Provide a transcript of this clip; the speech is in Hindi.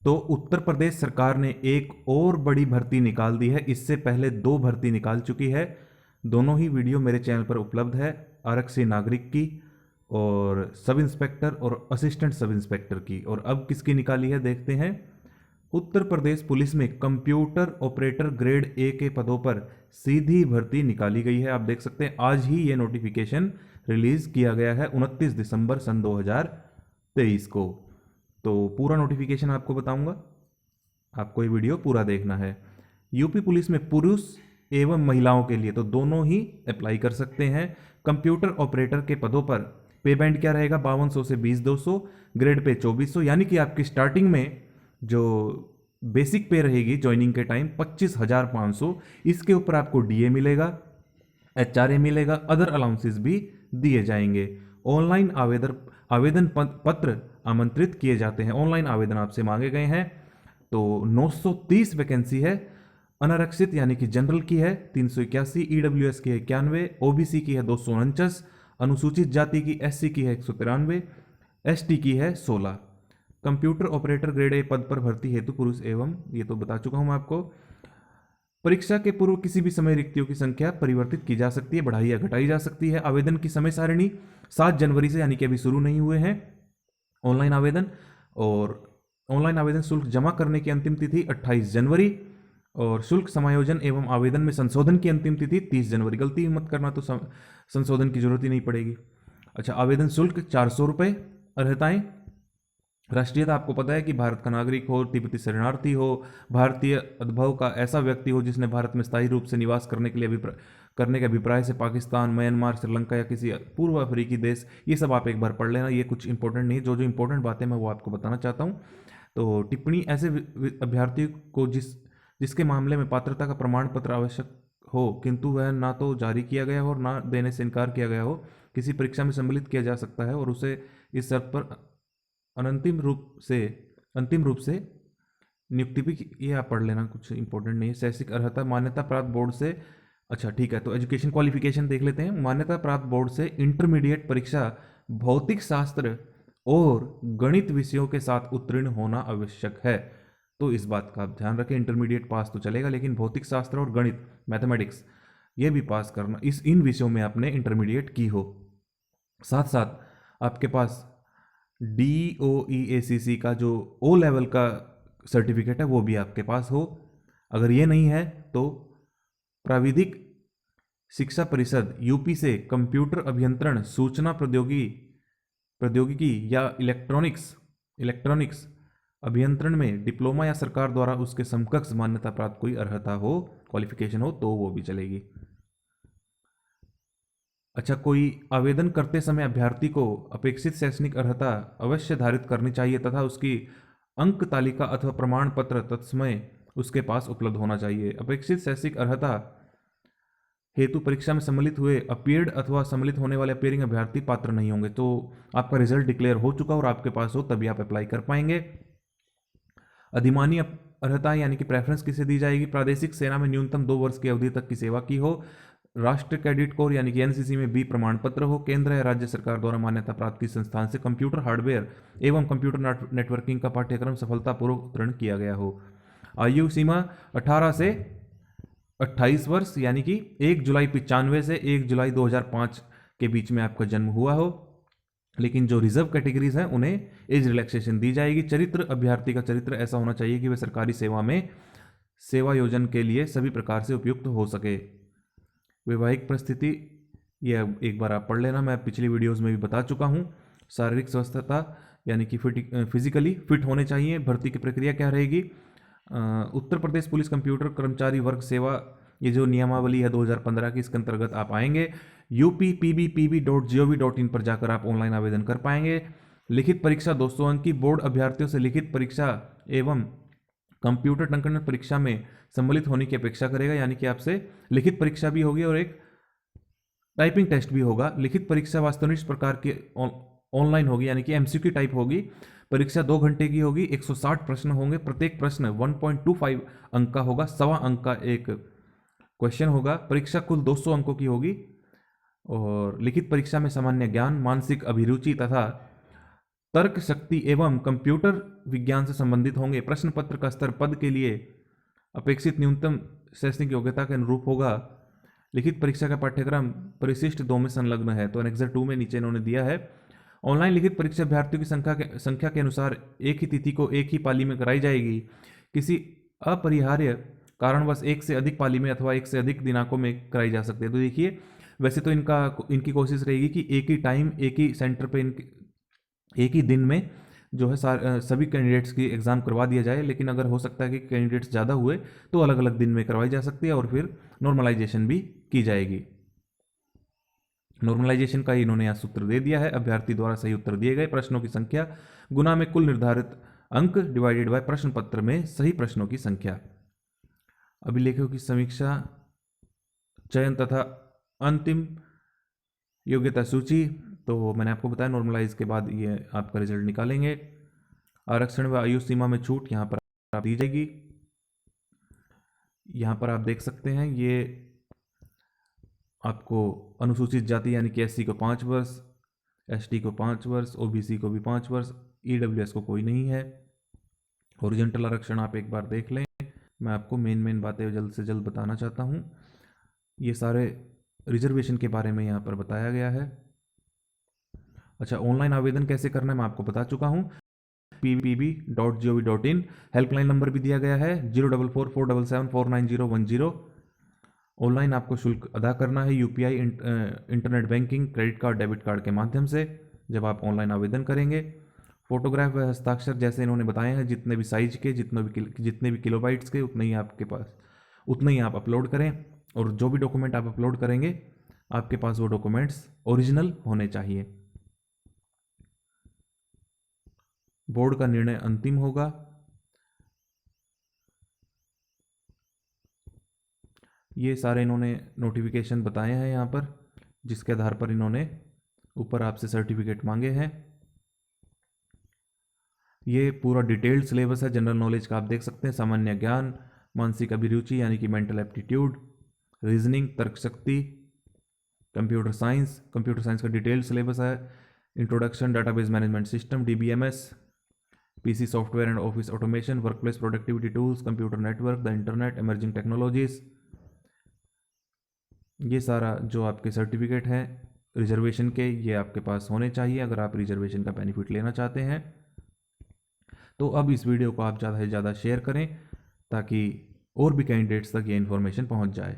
तो उत्तर प्रदेश सरकार ने एक और बड़ी भर्ती निकाल दी है। इससे पहले 2 भर्ती निकाल चुकी है। दोनों ही वीडियो मेरे चैनल पर उपलब्ध है, आरक्षी नागरिक की और सब इंस्पेक्टर और असिस्टेंट सब इंस्पेक्टर की। और अब किसकी निकाली है देखते हैं। उत्तर प्रदेश पुलिस में कंप्यूटर ऑपरेटर ग्रेड ए के पदों पर सीधी भर्ती निकाली गई है। आप देख सकते हैं आज ही ये नोटिफिकेशन रिलीज किया गया है 29 दिसंबर सन 2023 को। तो पूरा नोटिफिकेशन आपको बताऊंगा, आपको ये वीडियो पूरा देखना है। यूपी पुलिस में पुरुष एवं महिलाओं के लिए तो दोनों ही अप्लाई कर सकते हैं। कंप्यूटर ऑपरेटर के पदों पर पे बैंड क्या रहेगा, 5200 से 20200, ग्रेड पे 2400, यानी कि आपकी स्टार्टिंग में जो बेसिक पे रहेगी ज्वाइनिंग के टाइम 25,500। इसके ऊपर आपको डीए मिलेगा, एचआरए मिलेगा, अदर अलाउंसेस भी दिए जाएंगे। ऑनलाइन आवेदन पत्र आमंत्रित किए जाते हैं। ऑनलाइन आवेदन आपसे मांगे गए हैं। तो 930 वैकेंसी है। अनारक्षित यानी कि जनरल की है 381, ईडब्ल्यूएस की है 91, ओबीसी की है 249, अनुसूचित जाति की एससी की है 193, एसटी की है 16। कंप्यूटर ऑपरेटर ग्रेड ए पद पर भर्ती हेतु पुरुष एवं, ये तो बता चुका हूं मैं आपको। परीक्षा के पूर्व किसी भी समय रिक्तियों की संख्या परिवर्तित की जा सकती है, बढ़ाई या घटाई जा सकती है। आवेदन की समय सारिणी 7 जनवरी से, यानी कि अभी शुरू नहीं हुए हैं ऑनलाइन आवेदन। और ऑनलाइन आवेदन शुल्क जमा करने की अंतिम तिथि 28 जनवरी और शुल्क समायोजन एवं आवेदन में संशोधन की अंतिम तिथि 30 जनवरी। गलती मत करना, तो संशोधन की जरूरत ही नहीं पड़ेगी। अच्छा, आवेदन शुल्क 400 रुपये। अर्हताएं, राष्ट्रीयता आपको पता है कि भारत का नागरिक हो, तिब्बती शरणार्थी हो, भारतीय उद्भव का ऐसा व्यक्ति हो जिसने भारत में स्थायी रूप से निवास करने के लिए करने के अभिप्राय से पाकिस्तान, म्यांमार, श्रीलंका या किसी पूर्व अफ्रीकी देश। ये सब आप एक बार पढ़ लेना, ये कुछ इंपॉर्टेंट नहीं है। जो जो इंपॉर्टेंट बातें मैं वो आपको बताना चाहता हूँ। तो टिप्पणी, ऐसे अभ्यर्थी को जिसके मामले में पात्रता का प्रमाण पत्र आवश्यक हो किंतु वह ना तो जारी किया गया हो और ना देने से इनकार किया गया हो, किसी परीक्षा में सम्मिलित किया जा सकता है और उसे इस शर्त पर अंतिम रूप से नियुक्ति भी। ये आप पढ़ लेना, कुछ इंपॉर्टेंट नहीं है। शैक्षिक अर्हता, मान्यता प्राप्त बोर्ड से। अच्छा ठीक है, तो एजुकेशन क्वालिफिकेशन देख लेते हैं। मान्यता प्राप्त बोर्ड से इंटरमीडिएट परीक्षा भौतिक शास्त्र और गणित विषयों के साथ उत्तीर्ण होना आवश्यक है। तो इस बात का आप ध्यान रखें, इंटरमीडिएट पास तो चलेगा लेकिन भौतिक शास्त्र और गणित, मैथमेटिक्स, ये भी पास करना, इन विषयों में आपने इंटरमीडिएट की हो। साथ साथ आपके पास DOEACC का जो ओ लेवल का सर्टिफिकेट है वो भी आपके पास हो। अगर ये नहीं है तो प्राविधिक शिक्षा परिषद यूपी से कंप्यूटर अभियंत्रण, सूचना प्रौद्योगिकी या इलेक्ट्रॉनिक्स अभियंत्रण में डिप्लोमा या सरकार द्वारा उसके समकक्ष मान्यता प्राप्त कोई अर्हता हो, क्वालिफिकेशन हो, तो वो भी चलेगी। अच्छा, कोई आवेदन करते समय अभ्यर्थी को अपेक्षित शैक्षणिक अर्हता अवश्य धारित करनी चाहिए तथा उसकी अंक तालिका अथवा प्रमाण पत्र तत्समय उसके पास उपलब्ध होना चाहिए। अपेक्षित शैक्षिक अर्हता हेतु परीक्षा में सम्मिलित हुए अपीयर्ड अथवा सम्मिलित होने वाले अपीयरिंग अभ्यर्थी पात्र नहीं होंगे। तो आपका रिजल्ट डिक्लेयर हो चुका और आपके पास हो तभी आप अप्लाई कर पाएंगे। अधिमानी अर्हता यानी कि प्रेफरेंस किसे दी जाएगी, प्रादेशिक सेना में न्यूनतम 2 वर्ष की अवधि तक की सेवा की हो, राष्ट्रीय कैडेट कोर यानी कि एनसीसी में बी प्रमाण पत्र हो, केंद्र या राज्य सरकार द्वारा मान्यता प्राप्त किसी संस्थान से कंप्यूटर हार्डवेयर एवं कंप्यूटर नेटवर्किंग का पाठ्यक्रम सफलतापूर्वक उत्तीर्ण किया गया हो। आयु सीमा 18 से 28 वर्ष यानी कि 1 जुलाई 95 से 1 जुलाई 2005 के बीच में आपका जन्म हुआ हो। लेकिन जो रिजर्व कैटेगरीज हैं उन्हें एज रिलैक्सेशन दी जाएगी। चरित्र, अभ्यर्थी का चरित्र ऐसा होना चाहिए कि वह सरकारी सेवा में सेवा योजन के लिए सभी प्रकार से उपयुक्त हो सके। वैवाहिक परिस्थिति, यह एक बार आप पढ़ लेना, मैं पिछली वीडियोस में भी बता चुका हूँ। शारीरिक स्वस्थता यानी कि फिजिकली फिट होने चाहिए। भर्ती की प्रक्रिया क्या रहेगी, उत्तर प्रदेश पुलिस कंप्यूटर कर्मचारी वर्ग सेवा, ये जो नियमावली है 2015 की, इसके अंतर्गत आप आएंगे। upppb.gov.in पर जाकर आप ऑनलाइन आवेदन कर पाएंगे। लिखित परीक्षा 200 अंक की, बोर्ड अभ्यर्थियों से लिखित परीक्षा एवं कंप्यूटर टंकन परीक्षा में सम्मिलित होने की अपेक्षा करेगा, यानी कि आपसे लिखित परीक्षा भी होगी और एक टाइपिंग टेस्ट भी होगा। लिखित परीक्षा वास्तवनिष्ठ प्रकार की ऑनलाइन होगी, यानी कि एमसीक्यू टाइप होगी। परीक्षा 2 घंटे की होगी, 160 प्रश्न होंगे, प्रत्येक प्रश्न 1.25 अंक का होगा, 1.25 अंक का एक क्वेश्चन होगा। परीक्षा कुल 200 अंकों की होगी और लिखित परीक्षा में सामान्य ज्ञान, मानसिक अभिरुचि तथा तर्क शक्ति एवं कंप्यूटर विज्ञान से संबंधित होंगे। प्रश्न पत्र का स्तर पद के लिए अपेक्षित न्यूनतम शैक्षणिक योग्यता के अनुरूप होगा। लिखित परीक्षा का पाठ्यक्रम परिशिष्ट 2 में संलग्न है, तो एनेक्सर 2 में नीचे इन्होंने दिया है। ऑनलाइन लिखित परीक्षा अभ्यर्थियों की संख्या के अनुसार एक ही तिथि को एक ही पाली में कराई जाएगी। किसी अपरिहार्य कारणवश एक से अधिक पाली में अथवा एक से अधिक दिनांकों में कराई जा सकती है। तो देखिए, वैसे तो इनकी कोशिश रहेगी कि एक ही टाइम एक ही सेंटर पे एक ही दिन में जो है सभी कैंडिडेट्स की एग्ज़ाम करवा दिया जाए, लेकिन अगर हो सकता है कि कैंडिडेट्स ज़्यादा हुए तो अलग अलग दिन में करवाई जा सकती है और फिर नॉर्मलाइजेशन भी की जाएगी। नॉर्मलाइजेशन का इन्होंने यहाँ सूत्र दे दिया है। अभ्यर्थी द्वारा सही उत्तर दिए गए प्रश्नों की संख्या गुना में कुल निर्धारित अंक डिवाइडेड बाय प्रश्न पत्र में सही प्रश्नों की संख्या। अभिलेखों की समीक्षा, चयन तथा अंतिम योग्यता सूची, तो मैंने आपको बताया नॉर्मलाइज के बाद ये आपका रिजल्ट निकालेंगे। आरक्षण व आयु सीमा में छूट यहाँ पर आप दी जाएगी। यहाँ पर आप देख सकते हैं, ये आपको अनुसूचित जाति यानी कि एससी को 5 वर्ष, एसटी को 5 वर्ष, ओबीसी को भी 5 वर्ष, ईडब्ल्यूएस को कोई नहीं है। ओरिजेंटल आरक्षण आप एक बार देख लें, मैं आपको मेन बातें जल्द से जल्द बताना चाहता हूँ। ये सारे रिजर्वेशन के बारे में यहाँ पर बताया गया है। अच्छा, ऑनलाइन आवेदन कैसे करना है मैं आपको बता चुका हूँ। pbb.gov.in हेल्पलाइन नंबर भी दिया गया है 04447749010। ऑनलाइन आपको शुल्क अदा करना है UPI, internet banking, credit card, debit card के माध्यम से जब आप ऑनलाइन आवेदन करेंगे। फोटोग्राफ व हस्ताक्षर जैसे इन्होंने बताए हैं, जितने भी साइज के, जितने भी किलोबाइट्स के, उतने ही आपके पास उतने ही आप अपलोड करें। और जो भी डॉक्यूमेंट आप अपलोड करेंगे आपके पास वो डॉक्यूमेंट्स ओरिजिनल होने चाहिए। बोर्ड का निर्णय अंतिम होगा। ये सारे इन्होंने नोटिफिकेशन बताए हैं यहाँ पर, जिसके आधार पर इन्होंने ऊपर आपसे सर्टिफिकेट मांगे हैं। ये पूरा डिटेल्ड सिलेबस है जनरल नॉलेज का, आप देख सकते हैं। सामान्य ज्ञान, मानसिक अभिरुचि यानी कि मेंटल एप्टीट्यूड, रीजनिंग, तर्क शक्ति, कंप्यूटर साइंस का डिटेल्ड सिलेबस है। Introduction, database management system, DBMS, PC software and office automation, workplace productivity tools, computer network, the internet, emerging technologies. ये सारा जो आपके सर्टिफिकेट हैं रिजर्वेशन के, ये आपके पास होने चाहिए अगर आप रिजर्वेशन का बेनिफिट लेना चाहते हैं। तो अब इस वीडियो को आप ज़्यादा से ज़्यादा शेयर करें ताकि और भी कैंडिडेट्स तक ये इन्फॉर्मेशन पहुंच जाए।